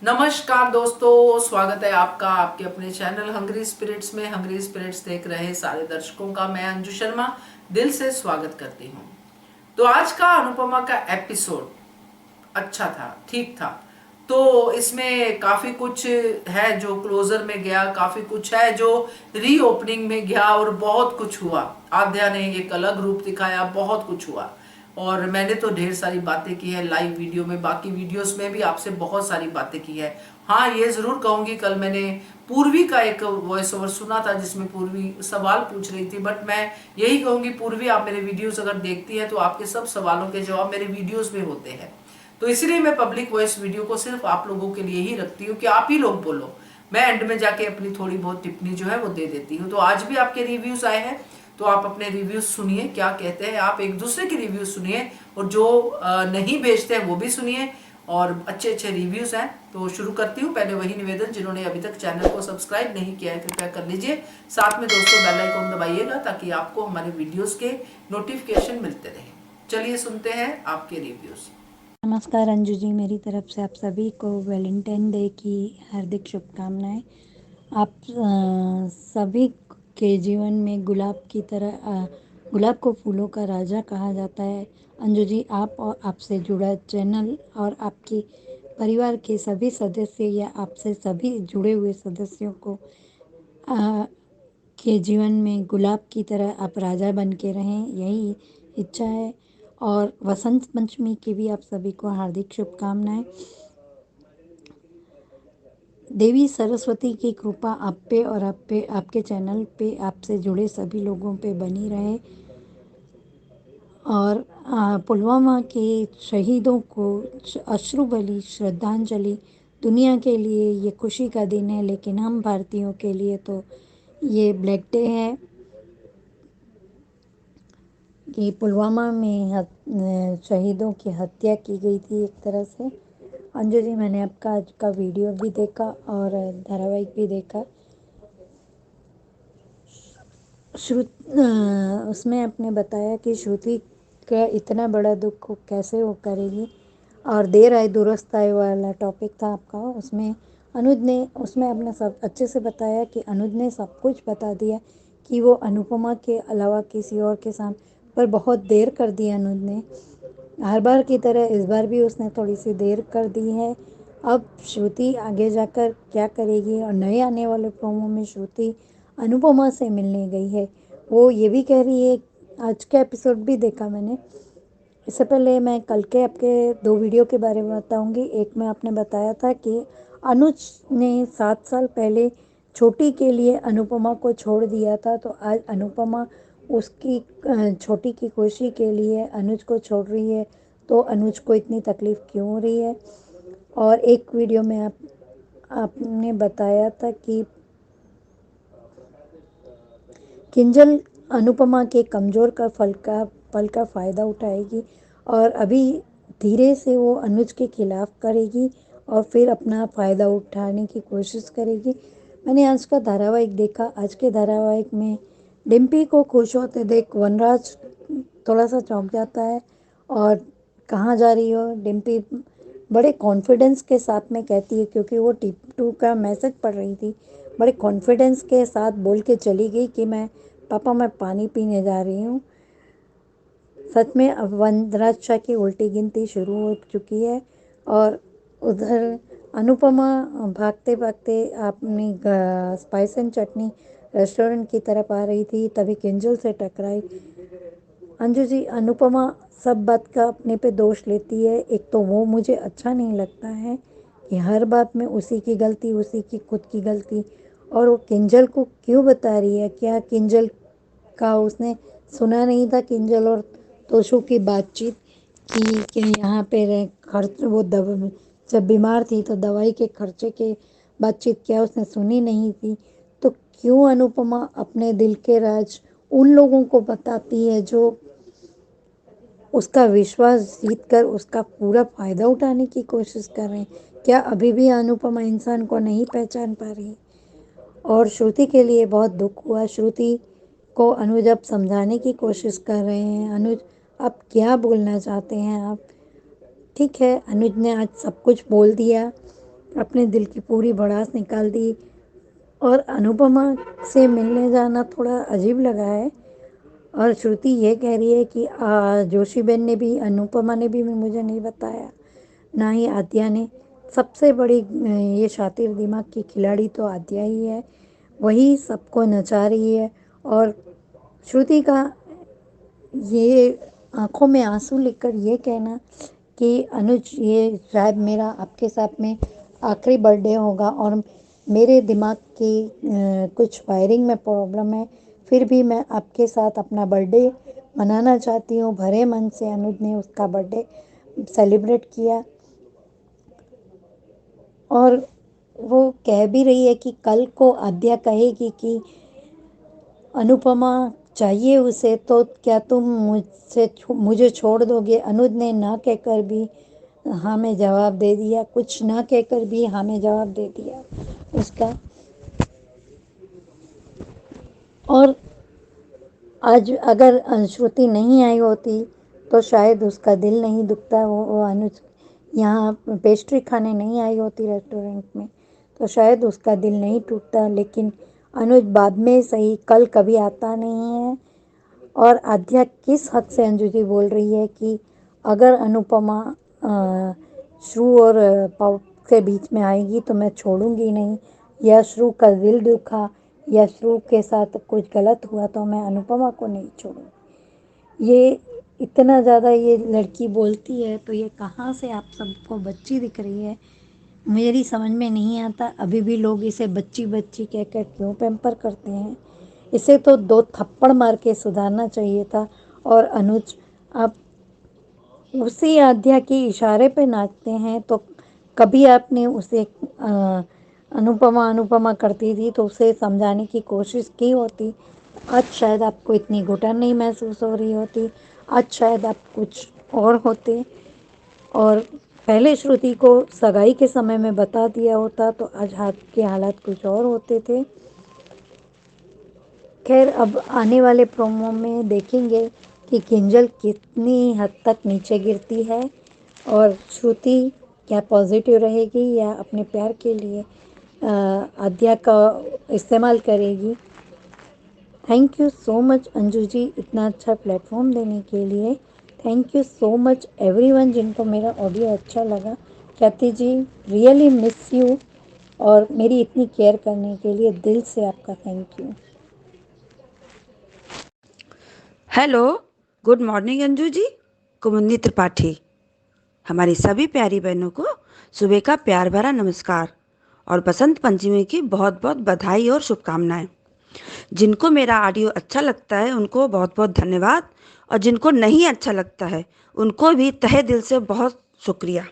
नमस्कार दोस्तों, स्वागत है आपका आपके अपने चैनल हंग्री स्पिरिट्स में। हंग्री स्पिरिट्स देख रहे सारे दर्शकों का मैं अंजू शर्मा दिल से स्वागत करती हूँ। तो आज का अनुपमा का एपिसोड अच्छा था, ठीक था। तो इसमें काफी कुछ है जो क्लोजर में गया, काफी कुछ है जो रीओपनिंग में गया और बहुत कुछ हुआ। आद्या ने एक अलग रूप दिखाया, बहुत कुछ हुआ। और मैंने तो ढेर सारी बातें की है लाइव वीडियो में, बाकी वीडियोस में भी आपसे बहुत सारी बातें की है। हाँ, ये जरूर कहूंगी, कल मैंने पूर्वी का एक वॉइस ओवर सुना था जिसमें पूर्वी सवाल पूछ रही थी, बट मैं यही कहूंगी पूर्वी, आप मेरे वीडियोस अगर देखती हैं तो आपके सब सवालों के जवाब मेरे वीडियोस में होते हैं। तो इसलिए मैं पब्लिक वॉइस वीडियो को सिर्फ आप लोगों के लिए ही रखती हूँ कि आप ही लोग बोलो। मैं एंड में जाके अपनी थोड़ी बहुत टिप्पणी जो है वो दे देती हूँ। तो आज भी आपके रिव्यूज आए हैं, तो आप अपने रिव्यूज सुनिए, क्या कहते हैं। आप एक दूसरे के रिव्यूज सुनिए और जो नहीं भेजते हैं वो भी सुनिए, और अच्छे अच्छे रिव्यूज हैं। तो शुरू करती हूँ। पहले वही निवेदन, जिन्होंने अभी तक चैनल को सब्सक्राइब नहीं किया है कृपया कर लीजिए। साथ में दोस्तों बेल आइकन दबाइएगा ताकि आपको हमारे वीडियोस के नोटिफिकेशन मिलते रहे। चलिए सुनते हैं आपके रिव्यूज। नमस्कार अंजू जी, मेरी तरफ से आप सभी को वैलेंटाइन डे की हार्दिक शुभकामनाएं। आप सभी के जीवन में गुलाब की तरह गुलाब को फूलों का राजा कहा जाता है। अंजू जी, आप और आपसे जुड़ा चैनल और आपके परिवार के सभी सदस्य या आपसे सभी जुड़े हुए सदस्यों को अ, के जीवन में गुलाब की तरह आप राजा बन के रहें, यही इच्छा है। और वसंत पंचमी की भी आप सभी को हार्दिक शुभकामनाएं। देवी सरस्वती की कृपा आप पे और आपके चैनल पे आपसे जुड़े सभी लोगों पे बनी रहे। और पुलवामा के शहीदों को अश्रु बलि श्रद्धांजलि। दुनिया के लिए ये खुशी का दिन है, लेकिन हम भारतीयों के लिए तो ये ब्लैक डे है कि पुलवामा में शहीदों की हत्या की गई थी एक तरह से। अंजू जी, मैंने आपका आज का वीडियो भी देखा और धारावाहिक भी देखा। उसमें आपने बताया कि श्रुति का इतना बड़ा दुख कैसे वो करेगी, और देर आए दुरुस्त आए वाला टॉपिक था आपका। उसमें अनुज ने उसमें आपने सब अच्छे से बताया कि अनुज ने सब कुछ बता दिया कि वो अनुपमा के अलावा किसी और के साथ, पर बहुत देर कर दी अनुज ने। हर बार की तरह इस बार भी उसने थोड़ी सी देर कर दी है। अब श्रुति आगे जाकर क्या करेगी, और नए आने वाले प्रोमो में श्रुति अनुपमा से मिलने गई है। वो ये भी कह रही है, आज का एपिसोड भी देखा मैंने। इससे पहले मैं कल के आपके दो वीडियो के बारे में बताऊंगी। एक में आपने बताया था कि अनुज ने 7 साल पहले छोटी के लिए अनुपमा को छोड़ दिया था, तो आज अनुपमा उसकी छोटी की खुशी के लिए अनुज को छोड़ रही है। तो अनुज को इतनी तकलीफ़ क्यों हो रही है। और एक वीडियो में आपने बताया था कि किंजल अनुपमा के कमज़ोर का पल का फ़ायदा उठाएगी, और अभी धीरे से वो अनुज के खिलाफ़ करेगी और फिर अपना फ़ायदा उठाने की कोशिश करेगी। मैंने आज का धारावाहिक देखा। आज के धारावाहिक में डिम्पी को खुश होते देख वनराज थोड़ा सा चौंक जाता है। और कहाँ जा रही हो डिम्पी, बड़े कॉन्फिडेंस के साथ में कहती है, क्योंकि वो टिप2 का मैसेज पढ़ रही थी। बड़े कॉन्फिडेंस के साथ बोल के चली गई कि मैं पानी पीने जा रही हूँ। सच में अब वनराज शाह की उल्टी गिनती शुरू हो चुकी है। और उधर अनुपमा भागते भागते अपनी स्पाइस एंड चटनी रेस्टोरेंट की तरफ आ रही थी, तभी किंजल से टकराई। अंजू जी, अनुपमा सब बात का अपने पे दोष लेती है। एक तो वो मुझे अच्छा नहीं लगता है कि हर बात में उसी की गलती, उसी की खुद की गलती। और वो किंजल को क्यों बता रही है, क्या किंजल का उसने सुना नहीं था किंजल और तोशु की बातचीत कि यहाँ पे खर्च वो जब बीमार थी तो दवाई के खर्चे के बातचीत क्या उसने सुनी नहीं थी। तो क्यों अनुपमा अपने दिल के राज उन लोगों को बताती है जो उसका विश्वास जीत कर उसका पूरा फ़ायदा उठाने की कोशिश कर रहे हैं। क्या अभी भी अनुपमा इंसान को नहीं पहचान पा रही। और श्रुति के लिए बहुत दुख हुआ। श्रुति को अनुज अब समझाने की कोशिश कर रहे हैं। अनुज, आप क्या बोलना चाहते हैं आप। ठीक है, अनुज ने आज सब कुछ बोल दिया अपने दिल की पूरी भड़ास निकाल दी। और अनुपमा से मिलने जाना थोड़ा अजीब लगा है। और श्रुति ये कह रही है कि जोशी बहन ने भी, अनुपमा ने भी मुझे नहीं बताया, ना ही आद्या ने। सबसे बड़ी ये शातिर दिमाग की खिलाड़ी तो आद्या ही है, वही सबको नचा रही है। और श्रुति का ये आंखों में आंसू लेकर ये कहना कि अनुज, ये शायद मेरा आपके साथ में आखिरी बर्थडे होगा और मेरे दिमाग की कुछ वायरिंग में प्रॉब्लम है, फिर भी मैं आपके साथ अपना बर्थडे मनाना चाहती हूँ। भरे मन से अनुज ने उसका बर्थडे सेलिब्रेट किया। और वो कह भी रही है कि कल को आद्या कहेगी कि अनुपमा चाहिए उसे, तो क्या तुम मुझे छोड़ दोगे? अनुज ने ना कहकर भी हाँ में जवाब दे दिया, कुछ ना कहकर भी हाँ में जवाब दे दिया उसका। और आज अगर श्रुति नहीं आई होती तो शायद उसका दिल नहीं दुखता। वो अनुज यहाँ पेस्ट्री खाने नहीं आई होती रेस्टोरेंट में, तो शायद उसका दिल नहीं टूटता। लेकिन अनुज बाद में सही, कल कभी आता नहीं है। और आद्या किस हद से अंजू जी बोल रही है कि अगर अनुपमा श्रु और पव के बीच में आएगी तो मैं छोड़ूंगी नहीं, या श्रु का दिल दुखा या श्रु के साथ कुछ गलत हुआ तो मैं अनुपमा को नहीं छोड़ूंगी। ये इतना ज़्यादा ये लड़की बोलती है तो ये कहाँ से आप सबको बच्ची दिख रही है, मेरी समझ में नहीं आता। अभी भी लोग इसे बच्ची बच्ची कहकर क्यों पैम्पर करते हैं? इसे तो 2 थप्पड़ मार के सुधारना चाहिए था। और अनुज, आप उसी आद्या के इशारे पे नाचते हैं, तो कभी आपने उसे अनुपमा अनुपमा करती थी तो उसे समझाने की कोशिश की होती। आज शायद आपको इतनी घुटन नहीं महसूस हो रही होती, आज शायद आप कुछ और होते। और पहले श्रुति को सगाई के समय में बता दिया होता तो आज हाथ के हालात कुछ और होते थे। खैर, अब आने वाले प्रोमो में देखेंगे कि किंजल कितनी हद तक नीचे गिरती है और श्रुति क्या पॉजिटिव रहेगी या अपने प्यार के लिए आद्या का इस्तेमाल करेगी। Thank you so much Anju ji, इतना अच्छा प्लेटफॉर्म देने के लिए। Thank you so much everyone जिनको मेरा ऑडियो अच्छा लगा। ख्याति जी, रियली मिस यू, और मेरी इतनी केयर करने के लिए दिल से आपका thank you. Hello, good morning Anju ji. Kumudini Tripathi. हमारी सभी प्यारी बहनों को सुबह का प्यार भरा नमस्कार और बसंत पंचमी की बहुत बहुत बधाई और शुभकामनाएं। जिनको मेरा ऑडियो अच्छा लगता है उनको बहुत बहुत धन्यवाद, और जिनको नहीं अच्छा लगता है उनको भी तहे दिल से बहुत शुक्रिया।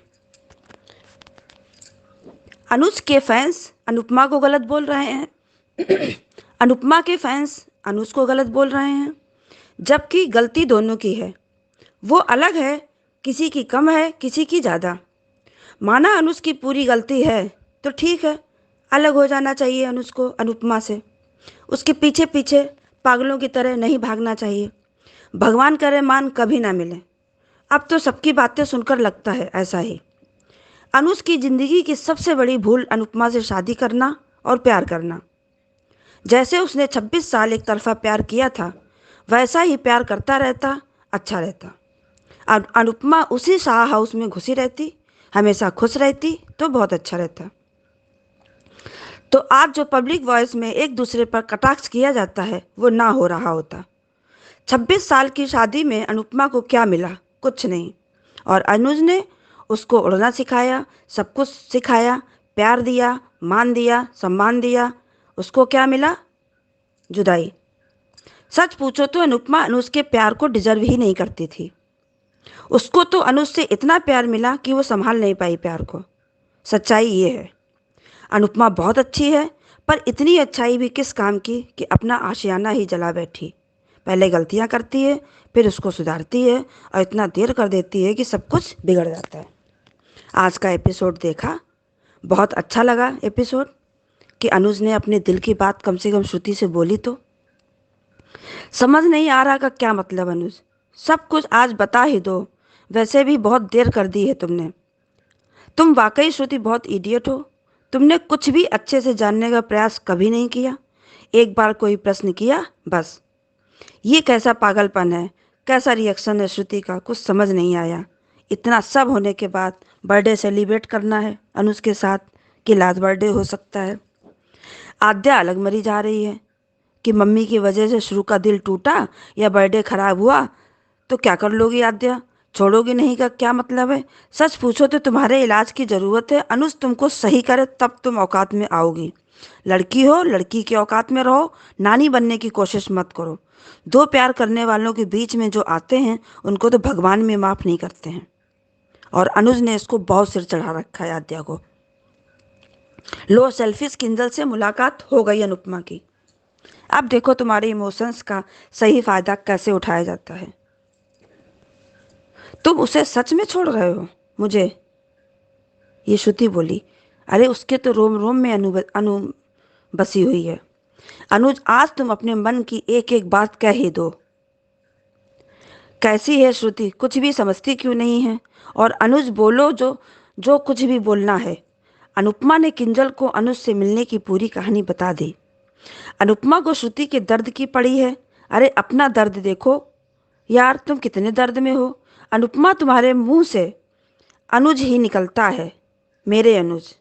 अनुज के फैंस अनुपमा को गलत बोल रहे हैं अनुपमा के फैंस अनुज को गलत बोल रहे हैं, जबकि गलती दोनों की है। वो अलग है, किसी की कम है किसी की ज़्यादा। माना अनुज की पूरी गलती है तो ठीक है, अलग हो जाना चाहिए अनुज को अनुपमा से। उसके पीछे पीछे पागलों की तरह नहीं भागना चाहिए। भगवान करे मान कभी ना मिले। अब तो सबकी बातें सुनकर लगता है ऐसा ही। अनुज की ज़िंदगी की सबसे बड़ी भूल अनुपमा से शादी करना और प्यार करना। जैसे उसने 26 साल एक तरफा प्यार किया था वैसा ही प्यार करता रहता, अच्छा रहता। अनुपमा उसी शाह हाउस में घुसी रहती, हमेशा खुश रहती तो बहुत अच्छा रहता। तो आज जो पब्लिक वॉइस में एक दूसरे पर कटाक्ष किया जाता है वो ना हो रहा होता। 26 साल की शादी में अनुपमा को क्या मिला? कुछ नहीं। और अनुज ने उसको उड़ना सिखाया, सब कुछ सिखाया, प्यार दिया, मान दिया, सम्मान दिया। उसको क्या मिला? जुदाई। सच पूछो तो अनुपमा अनुज के प्यार को डिजर्व ही नहीं करती थी। उसको तो अनुज से इतना प्यार मिला कि वो संभाल नहीं पाई प्यार को। सच्चाई ये है। अनुपमा बहुत अच्छी है, पर इतनी अच्छाई भी किस काम की कि अपना आशियाना ही जला बैठी। पहले गलतियां करती है, फिर उसको सुधारती है, और इतना देर कर देती है कि सब कुछ बिगड़ जाता है। आज का एपिसोड देखा, बहुत अच्छा लगा एपिसोड कि अनुज ने अपने दिल की बात कम से कम श्रुति से बोली। तो समझ नहीं आ रहा का क्या मतलब अनुज, सब कुछ आज बता ही दो, वैसे भी बहुत देर कर दी है तुमने। तुम वाकई श्रुति बहुत इडियट हो। तुमने कुछ भी अच्छे से जानने का प्रयास कभी नहीं किया। एक बार कोई प्रश्न किया बस। ये कैसा पागलपन है, कैसा रिएक्शन है श्रुति का, कुछ समझ नहीं आया। इतना सब होने के बाद बर्थडे सेलिब्रेट करना है अनुज के साथ कि लास्ट बर्थडे हो सकता है। आद्या अलग मरी जा रही है कि मम्मी की वजह से शुरू का दिल टूटा या बर्थडे खराब हुआ तो क्या कर लोगी आद्या? छोड़ोगी नहीं का क्या मतलब है? सच पूछो तो तुम्हारे इलाज की ज़रूरत है। अनुज तुमको सही करे तब तुम औकात में आओगी। लड़की हो, लड़की के औकात में रहो, नानी बनने की कोशिश मत करो। दो प्यार करने वालों के बीच में जो आते हैं उनको तो भगवान में माफ़ नहीं करते हैं। और अनुज ने इसको बहुत सिर चढ़ा रखा है आद्या को। लो, सेल्फिश किंजल से मुलाकात हो गई अनुपमा की। अब देखो तुम्हारे इमोशंस का सही फायदा कैसे उठाया जाता है। तुम उसे सच में छोड़ रहे हो मुझे? ये श्रुति बोली। अरे उसके तो रोम रोम में अनु बसी हुई है। अनुज, आज तुम अपने मन की एक एक बात कह ही दो। कैसी है श्रुति, कुछ भी समझती क्यों नहीं है? और अनुज बोलो जो जो कुछ भी बोलना है। अनुपमा ने किंजल को अनुज से मिलने की पूरी कहानी बता दी। अनुपमा को श्रुति के दर्द की पड़ी है। अरे अपना दर्द देखो यार, तुम कितने दर्द में हो। अनुपमा, तुम्हारे मुंह से अनुज ही निकलता है, मेरे अनुज।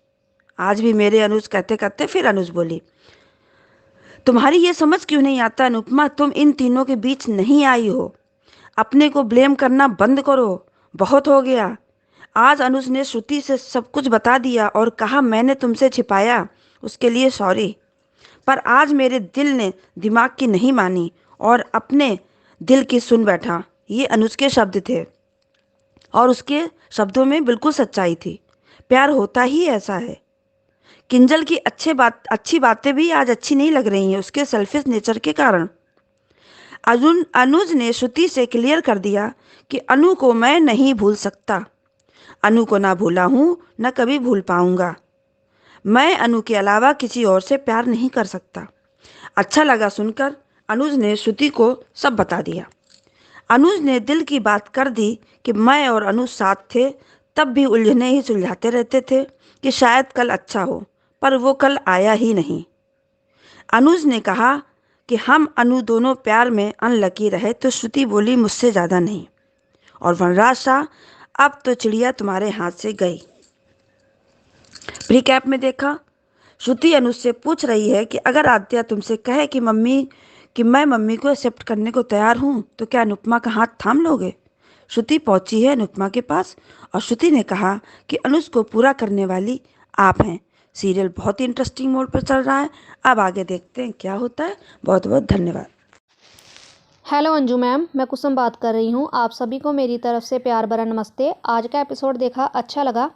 आज भी मेरे अनुज कहते कहते फिर अनुज बोली। तुम्हारी ये समझ क्यों नहीं आता अनुपमा, तुम इन तीनों के बीच नहीं आई हो। अपने को ब्लेम करना बंद करो, बहुत हो गया। आज अनुज ने श्रुति से सब कुछ बता दिया और कहा मैंने तुमसे छिपाया, उसके लिए सॉरी। पर आज मेरे दिल ने दिमाग की नहीं मानी और अपने दिल की सुन बैठा। ये अनुज के शब्द थे और उसके शब्दों में बिल्कुल सच्चाई थी। प्यार होता ही ऐसा है। किंजल की अच्छी बातें भी आज अच्छी नहीं लग रही हैं उसके सेल्फिश नेचर के कारण। अनुज ने श्रुति से क्लियर कर दिया कि अनु को मैं नहीं भूल सकता। अनु को ना भूला हूँ, न कभी भूल पाऊंगा। मैं अनु के अलावा किसी और से प्यार नहीं कर सकता। अच्छा लगा सुनकर। अनुज ने श्रुति को सब बता दिया। अनुज ने दिल की बात कर दी कि मैं और अनुज साथ थे तब भी उलझने ही सुलझाते रहते थे कि शायद कल अच्छा हो, पर वो कल आया ही नहीं। अनुज ने कहा कि हम अनु दोनों प्यार में अनलकी रहे तो श्रुति बोली मुझसे ज़्यादा नहीं। और वनराज शाह, अब तो चिड़िया तुम्हारे हाथ से गई। प्रीकैप में देखा, श्रुति अनुज से पूछ रही है कि अगर आद्या तुमसे कहे कि मैं मम्मी को एक्सेप्ट करने को तैयार हूँ तो क्या अनुपमा का हाथ थाम लोगे? श्रुति पहुंची है अनुपमा के पास और श्रुति ने कहा कि अनुज को पूरा करने वाली आप हैं। सीरियल बहुत ही इंटरेस्टिंग मोड पर चल रहा है। अब आगे देखते हैं क्या होता है। बहुत बहुत धन्यवाद। हेलो अंजू मैम, मैं कुसुम बात कर रही हूँ। आप सभी को मेरी तरफ से प्यार भरा नमस्ते। आज का एपिसोड देखा, अच्छा लगा।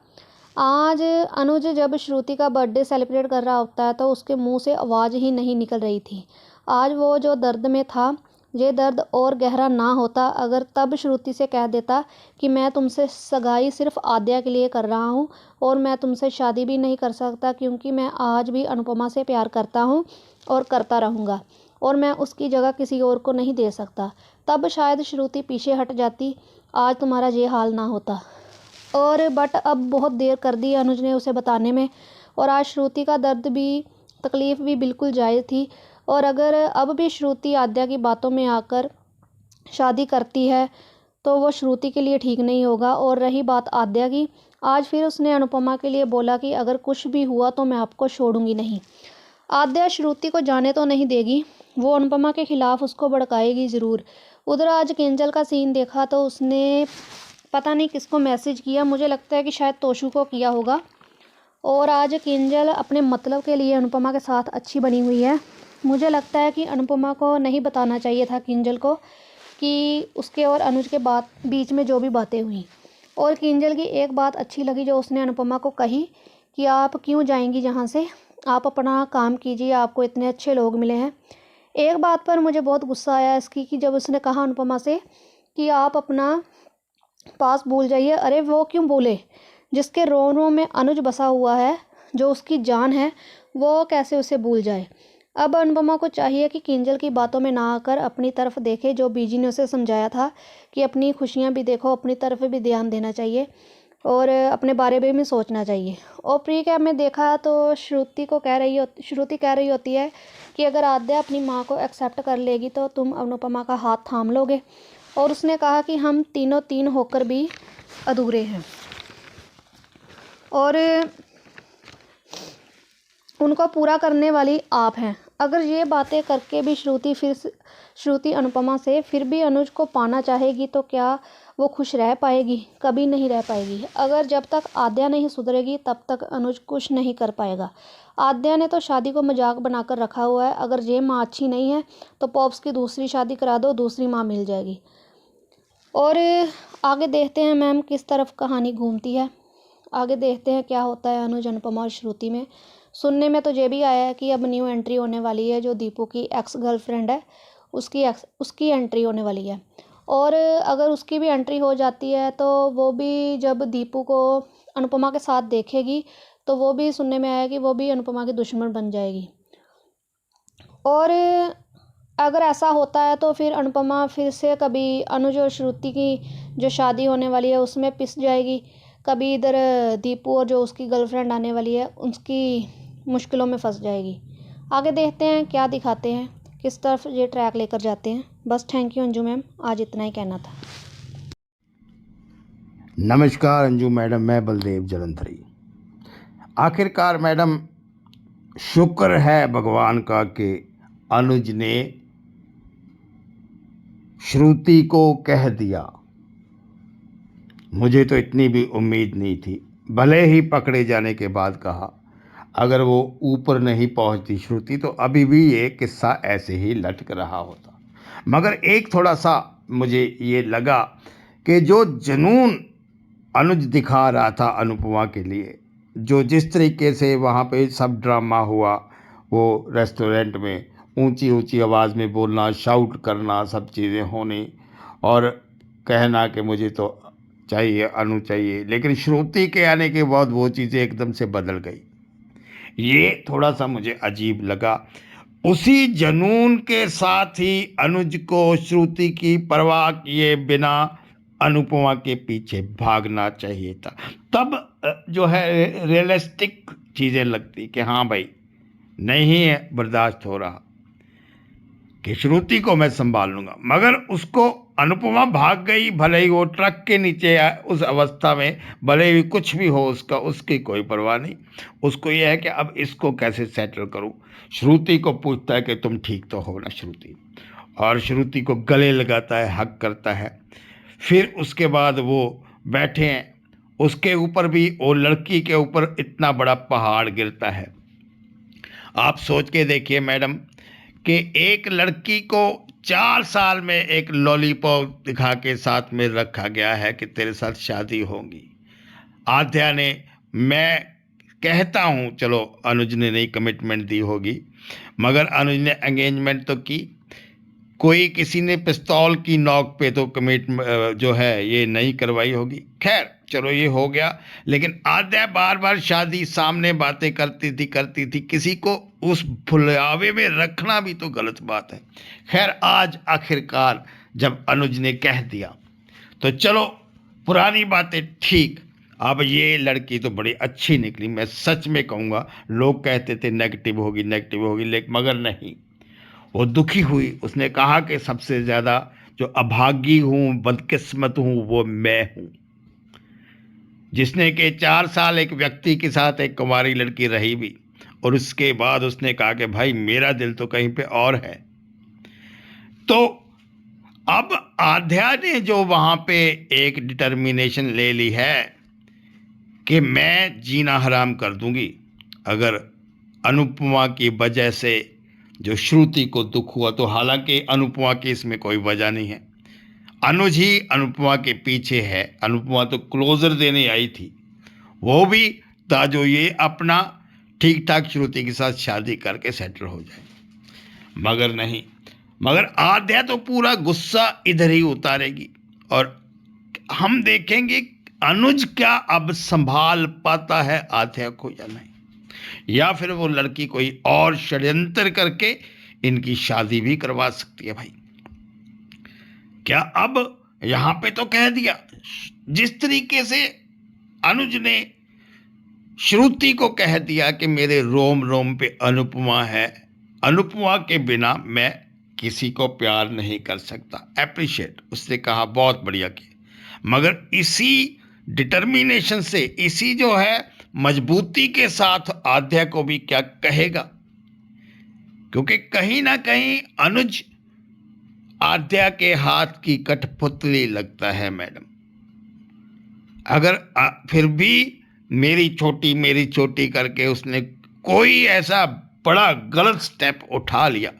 आज अनुज जब श्रुति का बर्थडे सेलिब्रेट कर रहा होता है तो उसके मुंह से आवाज़ ही नहीं निकल रही थी। आज वो जो दर्द में था, ये दर्द और गहरा ना होता अगर तब श्रुति से कह देता कि मैं तुमसे सगाई सिर्फ आद्या के लिए कर रहा हूँ और मैं तुमसे शादी भी नहीं कर सकता क्योंकि मैं आज भी अनुपमा से प्यार करता हूँ और करता रहूँगा और मैं उसकी जगह किसी और को नहीं दे सकता। तब शायद श्रुति पीछे हट जाती, आज तुम्हारा ये हाल ना होता। और बट अब बहुत देर कर दी अनुज ने उसे बताने में। और आज श्रुति का दर्द भी, तकलीफ़ भी बिल्कुल जायज़ थी। और अगर अब भी श्रुति आद्या की बातों में आकर शादी करती है तो वो श्रुति के लिए ठीक नहीं होगा। और रही बात आद्या की, आज फिर उसने अनुपमा के लिए बोला कि अगर कुछ भी हुआ तो मैं आपको छोड़ूंगी नहीं। आद्या श्रुति को जाने तो नहीं देगी, वो अनुपमा के खिलाफ उसको भड़काएगी ज़रूर। उधर आज किंजल का सीन देखा तो उसने पता नहीं किसको मैसेज किया, मुझे लगता है कि शायद तोशु को किया होगा। और आज किंजल अपने मतलब के लिए अनुपमा के साथ अच्छी बनी हुई है। मुझे लगता है कि अनुपमा को नहीं बताना चाहिए था किंजल को कि उसके और अनुज के बीच में जो भी बातें हुई। और किंजल की एक बात अच्छी लगी जो उसने अनुपमा को कही कि आप क्यों जाएंगी जहाँ से, आप अपना काम कीजिए, आपको इतने अच्छे लोग मिले हैं। एक बात पर मुझे बहुत गुस्सा आया इसकी कि जब उसने कहा अनुपमा से कि आप अपना पास भूल जाइए। अरे वो क्यों बोले, जिसके रोम रोम में अनुज बसा हुआ है, जो उसकी जान है, वो कैसे उसे भूल जाए। अब अनुपमा को चाहिए कि किंजल की बातों में ना आकर अपनी तरफ देखे, जो बीजी ने उसे समझाया था कि अपनी खुशियाँ भी देखो, अपनी तरफ भी ध्यान देना चाहिए। और अपने बारे में भी सोचना चाहिए। और प्री कैप में देखा तो श्रुति कह रही होती है कि अगर आद्या अपनी माँ को एक्सेप्ट कर लेगी तो तुम अनुपमा का हाथ थाम लोगे। और उसने कहा कि हम तीनों तीन होकर भी अधूरे हैं और उनको पूरा करने वाली आप हैं। अगर ये बातें करके भी श्रुति अनुपमा से फिर भी अनुज को पाना चाहेगी तो क्या वो खुश रह पाएगी? कभी नहीं रह पाएगी। अगर जब तक आद्या नहीं सुधरेगी तब तक अनुज कुछ नहीं कर पाएगा। आद्या ने तो शादी को मजाक बनाकर रखा हुआ है। अगर ये माँ अच्छी नहीं है तो पॉप्स की दूसरी शादी करा दो, दूसरी माँ मिल जाएगी। और आगे देखते हैं मैम किस तरफ कहानी घूमती है। आगे देखते हैं क्या होता है अनुज, अनुपमा और श्रुति में। सुनने में तो ये भी आया है कि अब न्यू एंट्री होने वाली है, जो दीपू की एक्स गर्लफ्रेंड है उसकी एंट्री होने वाली है। और अगर उसकी भी एंट्री हो जाती है तो वो भी जब दीपू को अनुपमा के साथ देखेगी तो वो भी सुनने में आया कि वो भी अनुपमा की दुश्मन बन जाएगी। और अगर ऐसा होता है तो फिर अनुपमा फिर से कभी अनुज और श्रुति की जो शादी होने वाली है उसमें पिस जाएगी, कभी इधर दीपू और जो उसकी गर्लफ्रेंड आने वाली है उसकी मुश्किलों में फंस जाएगी। आगे देखते हैं क्या दिखाते हैं, किस तरफ ये ट्रैक लेकर जाते हैं। बस थैंक यू अंजू मैम, आज इतना ही कहना था। नमस्कार अंजू मैडम, मैं बलदेव जलंधरी। आखिरकार मैडम, शुक्र है भगवान का कि अनुज ने श्रुति को कह दिया। मुझे तो इतनी भी उम्मीद नहीं थी, भले ही पकड़े जाने के बाद कहा अगर वो ऊपर नहीं पहुंचती श्रुति तो अभी भी ये किस्सा ऐसे ही लटक रहा होता। मगर एक थोड़ा सा मुझे ये लगा कि जो जुनून अनुज दिखा रहा था अनुपमा के लिए, जो जिस तरीके से वहाँ पे सब ड्रामा हुआ, वो रेस्टोरेंट में ऊंची ऊंची आवाज़ में बोलना, शाउट करना, सब चीज़ें होनी और कहना कि मुझे तो चाहिए अनु चाहिए, लेकिन श्रुति के आने के बाद वो चीज़ें एकदम से बदल गई। ये थोड़ा सा मुझे अजीब लगा। उसी जुनून के साथ ही अनुज को श्रुति की परवाह किए बिना अनुपमा के पीछे भागना चाहिए था। तब जो है रियलिस्टिक चीज़ें लगती कि हाँ भाई, नहीं है बर्दाश्त हो रहा कि श्रुति को मैं संभाल लूँगा। मगर उसको अनुपमा भाग गई, भले ही वो ट्रक के नीचे उस अवस्था में, भले ही कुछ भी हो उसका, उसकी कोई परवाह नहीं। उसको ये है कि अब इसको कैसे सेटल करूँ। श्रुति को पूछता है कि तुम ठीक तो हो ना श्रुति, और श्रुति को गले लगाता है, हक करता है। फिर उसके बाद वो बैठे हैं, उसके ऊपर भी, वो लड़की के ऊपर इतना बड़ा पहाड़ गिरता है। आप सोच के देखिए मैडम कि एक लड़की को 4 साल में एक लॉलीपॉप दिखा के साथ में रखा गया है कि तेरे साथ शादी होगी। आद्या ने, मैं कहता हूँ, चलो अनुज ने नहीं कमिटमेंट दी होगी, मगर अनुज ने एंगेजमेंट तो की। कोई किसी ने पिस्तौल की नोक पे तो कमिट जो है ये नहीं करवाई होगी। खैर चलो ये हो गया, लेकिन आद्या बार बार शादी सामने बातें करती थी। किसी को उस फुलावे में रखना भी तो गलत बात है। खैर आज आखिरकार जब अनुज ने कह दिया तो चलो पुरानी बातें ठीक। अब ये लड़की तो बड़ी अच्छी निकली, मैं सच में कहूँगा। लोग कहते थे नेगेटिव होगी, लेकिन मगर नहीं, वो दुखी हुई। उसने कहा कि सबसे ज़्यादा जो अभागी हूँ, बदकिस्मत हूँ, वो मैं हूँ, जिसने कि 4 साल एक व्यक्ति के साथ, एक कुंवारी लड़की रही भी, और उसके बाद उसने कहा कि भाई मेरा दिल तो कहीं पे और है। तो अब आद्या ने जो वहाँ पे एक डिटर्मिनेशन ले ली है कि मैं जीना हराम कर दूंगी। अगर अनुपमा की वजह से जो श्रुति को दुख हुआ, तो हालांकि अनुपमा की इसमें कोई वजह नहीं है, अनुज ही अनुपमा के पीछे है। अनुपमा तो क्लोजर देने आई थी, वो भी था जो ये अपना ठीक ठाक श्रुति के साथ शादी करके सेटल हो जाए, मगर नहीं। मगर आद्या तो पूरा गुस्सा इधर ही उतारेगी, और हम देखेंगे अनुज क्या अब संभाल पाता है आद्या को या नहीं, या फिर वो लड़की कोई और षड्यंत्र करके इनकी शादी भी करवा सकती है। भाई क्या अब यहाँ पे तो कह दिया, जिस तरीके से अनुज ने श्रुति को कह दिया कि मेरे रोम रोम पे अनुपमा है, अनुपमा के बिना मैं किसी को प्यार नहीं कर सकता। एप्रिशिएट, उसने कहा बहुत बढ़िया किया। मगर इसी डिटर्मिनेशन से, इसी जो है मजबूती के साथ आद्या को भी क्या कहेगा, क्योंकि कहीं ना कहीं अनुज आद्या के हाथ की कठपुतली लगता है मैडम। अगर फिर भी मेरी छोटी करके उसने कोई ऐसा बड़ा गलत स्टेप उठा लिया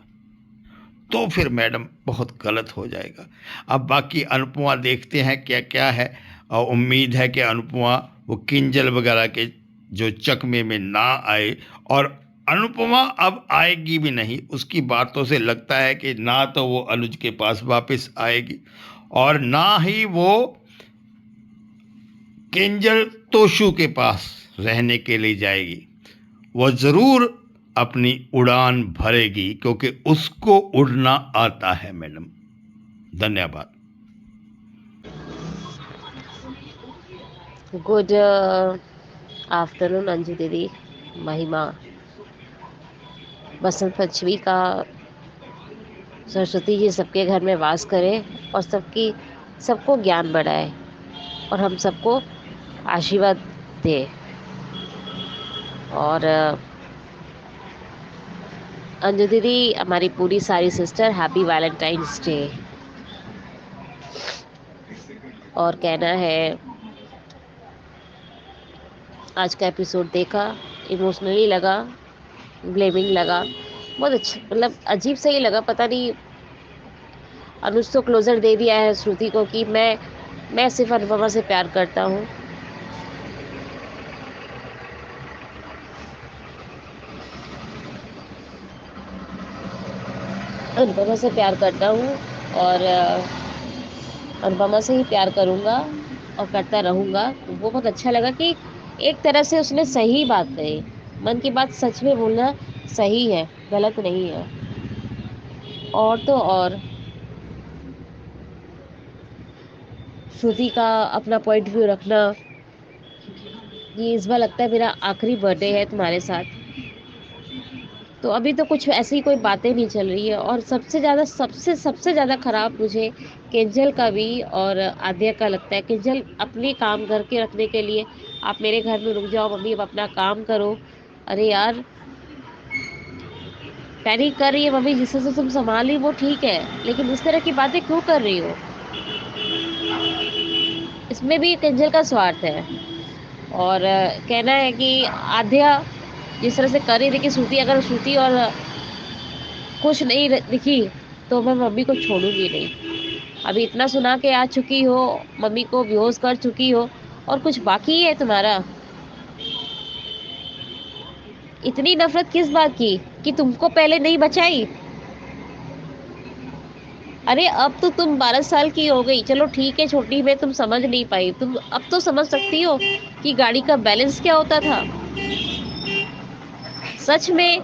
तो फिर मैडम बहुत गलत हो जाएगा। अब बाकी अनुपमा देखते हैं क्या क्या है, और उम्मीद है कि अनुपमा वो किंजल वगैरह के जो चकमे में ना आए, और अनुपमा अब आएगी भी नहीं। उसकी बातों से लगता है कि ना तो वो अनुज के पास वापस आएगी और ना ही वो किंजल तोशु के पास रहने के लिए जाएगी। वो ज़रूर अपनी उड़ान भरेगी क्योंकि उसको उड़ना आता है मैडम। धन्यवाद। गुड आफ्टरनून अंजू दीदी, महिमा। बसंत पंचमी का सरस्वती जी सबके घर में वास करे और सबको ज्ञान बढ़ाए और हम सबको आशीर्वाद दे। और अंजू दीदी, हमारी पूरी सारी सिस्टर, हैप्पी वैलेंटाइंस डे। और कहना है, आज का एपिसोड देखा, इमोशनली लगा, ब्लेमिंग लगा, बहुत अच्छा, मतलब अजीब सा ही लगा। पता नहीं, अनुज तो क्लोजर दे दिया है श्रुति को कि मैं सिर्फ अनुपमा से प्यार करता हूँ। अनुपमा से प्यार करता हूँ और अनुपमा से ही प्यार करूँगा और करता रहूँगा। वो बहुत अच्छा लगा कि एक तरह से उसने सही बात कही। मन की बात सच में बोलना सही है, गलत नहीं है। और तो और श्रुति का अपना पॉइंट व्यू रखना, ये इस बार लगता है मेरा आखिरी बर्थडे है तुम्हारे साथ, तो अभी तो कुछ ऐसी कोई बातें नहीं चल रही है। और सबसे ज़्यादा ख़राब मुझे किंजल का भी और आद्या का लगता है। किंजल अपने काम घर के रखने के लिए आप मेरे घर में रुक जाओ मम्मी, अब अपना काम करो। अरे यार, पैनिक कर रही है मम्मी, जिस तरह से तुम संभाल रही वो ठीक है, लेकिन इस तरह की बातें क्यों कर रही हो? इसमें भी किंजल का स्वार्थ है। और कहना है कि आद्या जिस तरह से कर रही थी कि श्रुति, अगर श्रुति और खुश नहीं दिखी तो मैं मम्मी को छोड़ूंगी नहीं। अभी इतना सुना के आ चुकी हो, मम्मी को बेहोश कर चुकी हो, और कुछ बाकी है तुम्हारा? इतनी नफरत किस बात की कि तुमको पहले नहीं बचाई? अरे अब तो तुम 12 साल की हो गई, चलो ठीक है, छोटी में तुम समझ नहीं पाई, तुम अब तो समझ सकती हो कि गाड़ी का बैलेंस क्या होता था। सच में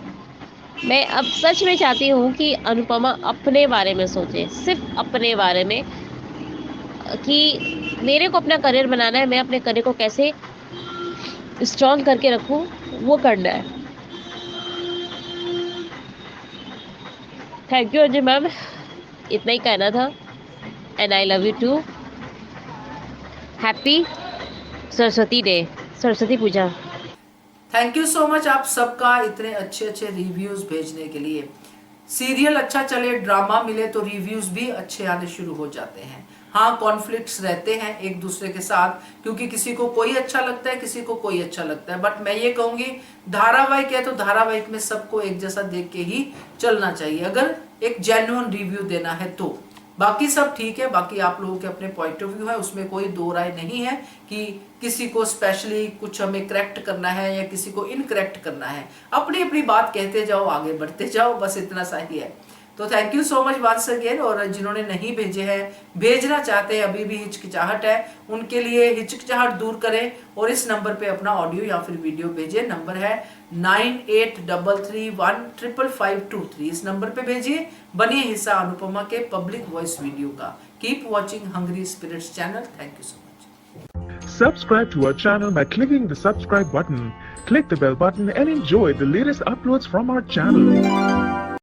मैं अब सच में चाहती हूँ कि अनुपमा अपने बारे में सोचे, सिर्फ अपने बारे में, कि मेरे को अपना करियर बनाना है, मैं अपने करियर को कैसे स्ट्रॉन्ग करके रखूँ, वो करना है। थैंक यू अजय मैम, इतना ही कहना था। And I love you too. Happy Saraswati day, Saraswati Puja. Thank you so much आप सबका इतने अच्छे अच्छे रिव्यूज भेजने के लिए। सीरियल अच्छा चले, ड्रामा मिले तो रिव्यूज भी अच्छे आने शुरू हो जाते हैं। हाँ, कॉन्फ्लिक्ट्स रहते हैं एक दूसरे के साथ, क्योंकि किसी को कोई अच्छा लगता है, किसी को कोई अच्छा लगता है। बट मैं ये कहूंगी, धारावाहिक है तो धारावाहिक में सबको एक जैसा देख के ही चलना चाहिए, अगर एक जेन्युइन रिव्यू देना है तो। बाकी सब ठीक है, बाकी आप लोगों के अपने पॉइंट ऑफ व्यू है, उसमें कोई दो राय नहीं है कि किसी को स्पेशली कुछ हमें करेक्ट करना है या किसी को इनकरेक्ट करना है। अपनी अपनी बात कहते जाओ, आगे बढ़ते जाओ, बस इतना सा ही है। तो thank you so much once again. और जिन्होंने नहीं भेजे हैं, भेजना चाहते हैं, अभी भी हिचकिचाहट है, उनके लिए हिचकिचाहट दूर करें और इस नंबर पे अपना ऑडियो या फिर वीडियो भेजें। नंबर है 9833155523। इस नंबर पे भेजिए, बनिए हिस्सा अनुपमा के पब्लिक वॉइस वीडियो का। Keep watching hungry spirits channel. Thank you so much. Subscribe to our channel by clicking the subscribe button. Click the bell button and enjoy the latest uploads from our channel.